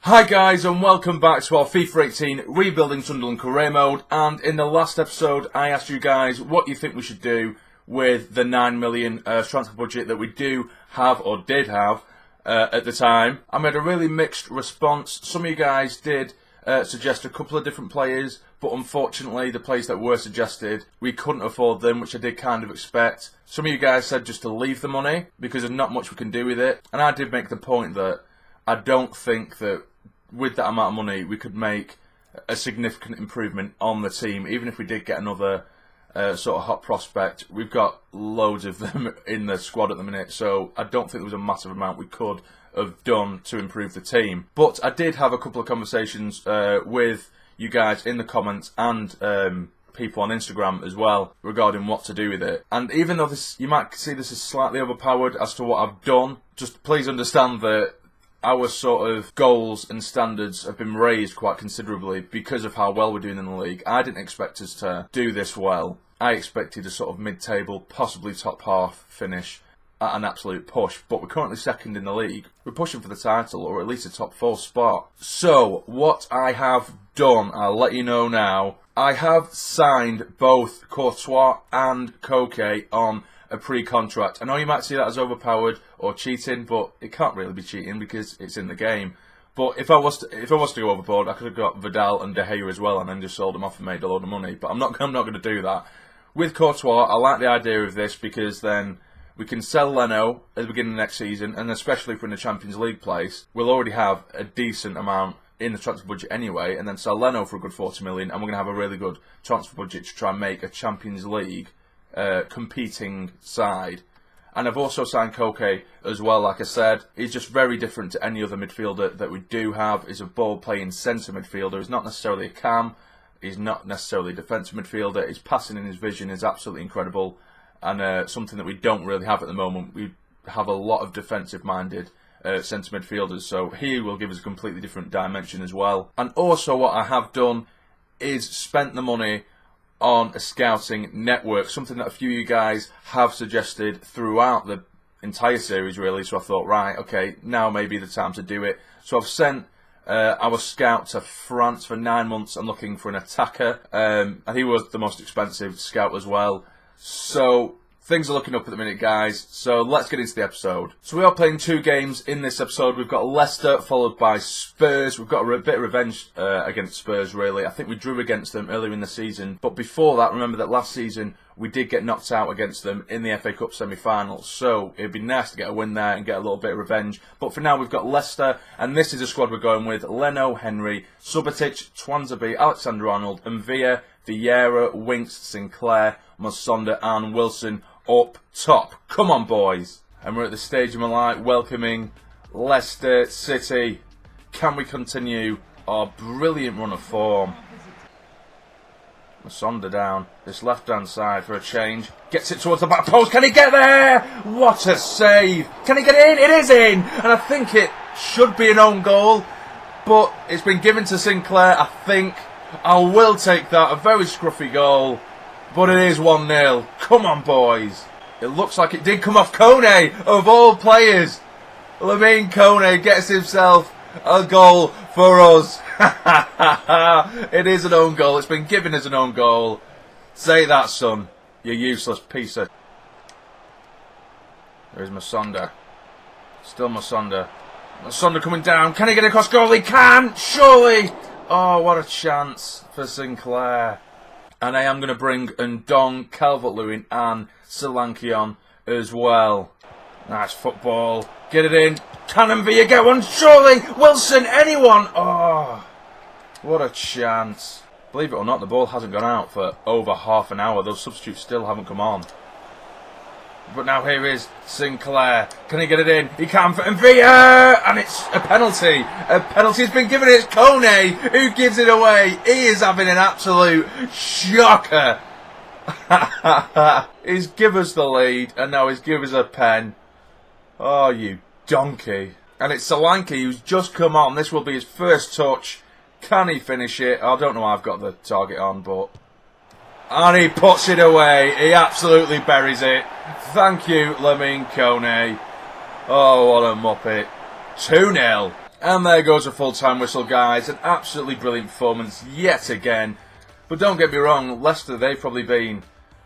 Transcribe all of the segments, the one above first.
Hi guys and welcome back to our FIFA 18 Rebuilding Sunderland career mode, and in the last episode I asked you guys what you think we should do with the 9 million transfer budget that we do have or did have at the time. I made a really mixed response. Some of you guys did suggest a couple of different players, but unfortunately the players that were suggested, we couldn't afford them, which I did kind of expect. Some of you guys said just to leave the money because there's not much we can do with it, and I did make the point that I don't think that with that amount of money we could make a significant improvement on the team, even if we did get another sort of hot prospect. We've got loads of them in the squad at the minute, so I don't think there was a massive amount we could have done to improve the team. But I did have a couple of conversations with you guys in the comments and people on Instagram as well regarding what to do with it. And even though this, you might see this is slightly overpowered as to what I've done, just please understand that our sort of goals and standards have been raised quite considerably because of how well we're doing in the league. I didn't expect us to do this well. I expected a sort of mid-table, possibly top half finish at an absolute push, but we're currently second in the league. We're pushing for the title, or at least a top 4 spot. So, what I have done, I'll let you know now. I have signed both Courtois and Koke on a pre-contract. I know you might see that as overpowered or cheating, but it can't really be cheating because it's in the game. But if I was to go overboard, I could have got Vidal and De Gea as well, and then just sold them off and made a load of money. But I'm not going to do that. With Courtois, I like the idea of this because then we can sell Leno at the beginning of next season, and especially if we're in the Champions League place, we'll already have a decent amount in the transfer budget anyway, and then sell Leno for a good 40 million, and we're going to have a really good transfer budget to try and make a Champions League competing side. And I've also signed Koke as well. Like I said, he's just very different to any other midfielder that we do have. He's a ball-playing centre midfielder. He's not necessarily a cam. He's not necessarily a defensive midfielder. His passing and his vision is absolutely incredible, and something that we don't really have at the moment. We have a lot of defensive-minded centre midfielders, so he will give us a completely different dimension as well. And also what I have done is spent the money on a scouting network, something that a few of you guys have suggested throughout the entire series really, so I thought, right, okay, now may be the time to do it. So I've sent our scout to France for 9 months and looking for an attacker, and he was the most expensive scout as well. So things are looking up at the minute, guys, so let's get into the episode. So we are playing 2 games in this episode. We've got Leicester followed by Spurs. We've got a bit of revenge against Spurs, really. I think we drew against them earlier in the season, but before that, remember that last season we did get knocked out against them in the FA Cup semi-finals, so it'd be nice to get a win there and get a little bit of revenge. But for now, we've got Leicester, and this is the squad we're going with: Leno, Henry, Subotic, Twanzebe, Alexander-Arnold, Mvia, Vieira, Winks, Sinclair, Musonda and Wilson up top. Come on, boys. And we're at the stage of my life welcoming Leicester City. Can we continue our brilliant run of form? Musonda down this left-hand side for a change. Gets it towards the back post. Can he get there? What a save. Can he get in? It is in. And I think it should be an own goal, but it's been given to Sinclair. I think I will take that. A very scruffy goal, but it is 1-0. Come on, boys. It looks like it did come off Kone, of all players. Lamine Kone gets himself a goal for us. It is an own goal. It's been given as an own goal. Say that, son. You useless piece of... There's Musonda. Still Musonda. Musonda coming down. Can he get across goal? He can! Surely! Oh, what a chance for Sinclair. And I am going to bring Ndong, Calvert-Lewin and Solanke on as well. Nice football. Get it in. Can Mvia get one? Surely! Wilson! Anyone? Oh, what a chance. Believe it or not, the ball hasn't gone out for over half an hour. Those substitutes still haven't come on. But now here is Sinclair. Can he get it in? He can for Mvia! And it's a penalty. A penalty has been given. It's Kone who gives it away. He is having an absolute shocker. He's give us the lead, and now he's give us a pen. Oh, you donkey. And it's Solanke who's just come on. This will be his first touch. Can he finish it? I don't know how I've got the target on, but... And he puts it away. He absolutely buries it. Thank you, Lamine Kone. Oh, what a muppet. 2-0. And there goes a full-time whistle, guys. An absolutely brilliant performance yet again. But don't get me wrong, Leicester, they've probably been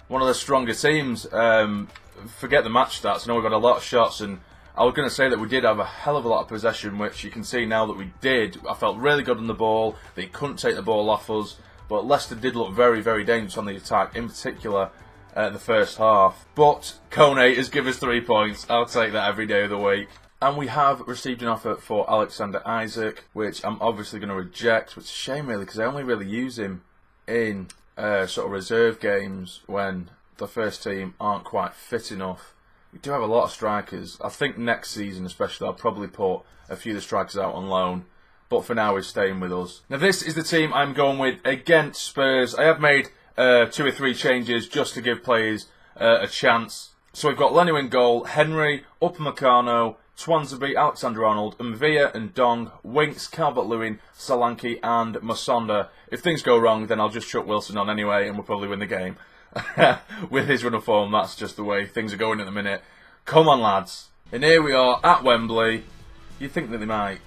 one of the stronger teams. Forget the match stats. I know we got a lot of shots, and I was going to say that we did have a hell of a lot of possession, which you can see now that we did. I felt really good on the ball. They couldn't take the ball off us. But Leicester did look very, very dangerous on the attack, in particular the first half. But Kone has given us 3 points. I'll take that every day of the week. And we have received an offer for Alexander Isak, which I'm obviously going to reject. Which is a shame, really, because I only really use him in sort of reserve games when the first team aren't quite fit enough. We do have a lot of strikers. I think next season especially I'll probably put a few of the strikers out on loan. But for now he's staying with us. Now this is the team I'm going with against Spurs. I have made 2 or 3 changes just to give players a chance. So we've got Leno in goal, Henry, Upamecano, Swansea, Alexander-Arnold, Mvia and Dong, Winks, Calvert-Lewin, Solanke and Musonda. If things go wrong, then I'll just chuck Wilson on anyway and we'll probably win the game. With his run of form, that's just the way things are going at the minute. Come on, lads. And here we are at Wembley. You'd think that they might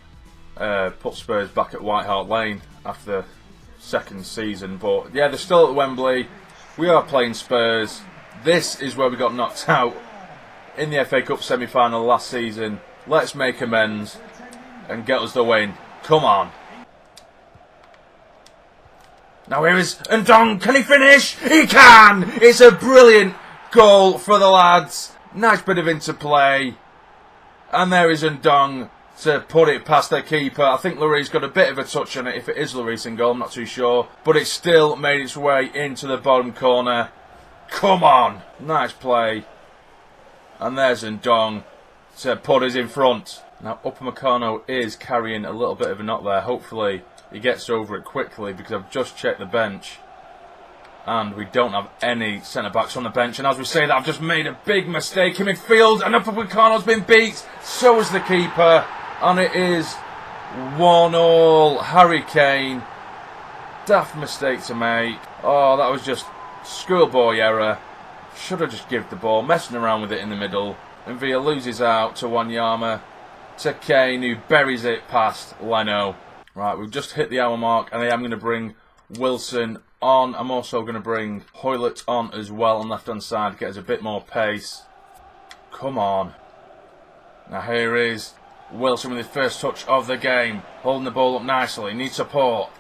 put Spurs back at White Hart Lane after the second season. But yeah, they're still at Wembley. We are playing Spurs. This is where we got knocked out in the FA Cup semi-final last season. Let's make amends and get us the win. Come on. Now here is Ndong. Can he finish? He can! It's a brilliant goal for the lads. Nice bit of interplay. And there is Ndong to put it past their keeper. I think Lloris got a bit of a touch on it. If it is Lloris in goal, I'm not too sure. But it still made its way into the bottom corner. Come on. Nice play. And there's Ndong to put us in front. Now Upamecano is carrying a little bit of a knock there. Hopefully he gets over it quickly because I've just checked the bench. And we don't have any centre-backs on the bench. And as we say that, I've just made a big mistake in midfield. And Upamecano's been beat. So is the keeper. And it is 1-1. Harry Kane. Daft mistake to make. Oh, that was just schoolboy error. Should have just given the ball. Messing around with it in the middle. And Villa loses out to Wanyama. To Kane, who buries it past Leno. Right, we've just hit the hour mark. And I am going to bring Wilson on. I'm also going to bring Hoylett on as well on left-hand side. Get us a bit more pace. Come on. Now here is Wilson with his first touch of the game. Holding the ball up nicely. Needs support.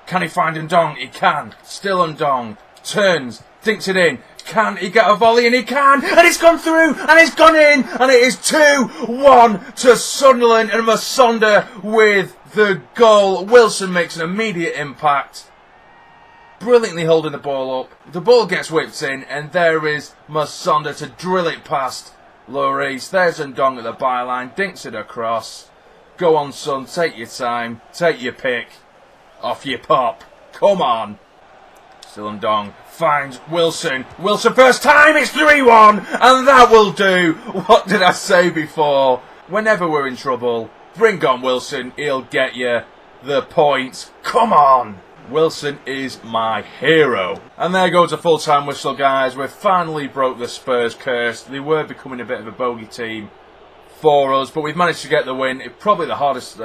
Can he find Ndong? He can. Still Ndong. Turns. Dinks it in. Can he get a volley? And he can. And it's gone through. And it's gone in. And it is 2-1 to Sunderland. And Musonda with the goal. Wilson makes an immediate impact. Brilliantly holding the ball up. The ball gets whipped in. And there is Musonda to drill it past Lloris. There's Ndong at the byline. Dinks it across. Go on, son. Take your time. Take your pick. Off you pop. Come on. Still Ndong. Finds Wilson. Wilson first time. It's 3-1. And that will do. What did I say before? Whenever we're in trouble, bring on Wilson. He'll get you the points. Come on. Wilson is my hero. And there goes a full-time whistle, guys. We've finally broke the Spurs curse. They were becoming a bit of a bogey team for us, but we've managed to get the win. It's probably the hardest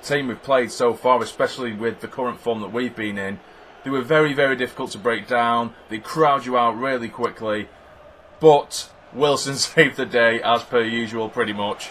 team we've played so far, especially with the current form that we've been in. They were very, very difficult to break down. They crowd you out really quickly. But Wilson saved the day, as per usual, pretty much.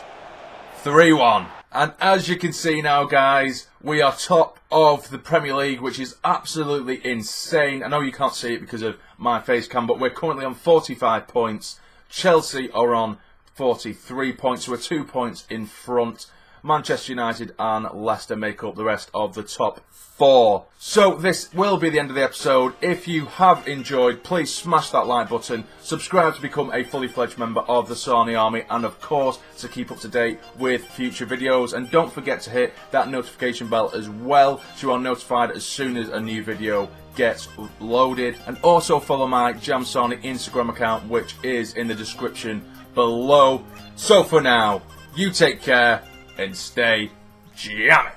3-1. And as you can see now, guys, we are top of the Premier League, which is absolutely insane. I know you can't see it because of my face cam, but we're currently on 45 points. Chelsea are on 43 points, so we're 2 points in front. Manchester United and Leicester make up the rest of the top 4. So this will be the end of the episode. If you have enjoyed, please smash that like button, subscribe to become a fully fledged member of the Sarni Army, and of course to keep up to date with future videos. And don't forget to hit that notification bell as well, so you are notified as soon as a new video gets uploaded. And also follow my Jam Sarni Instagram account, which is in the description below. So for now, you take care and stay jamming.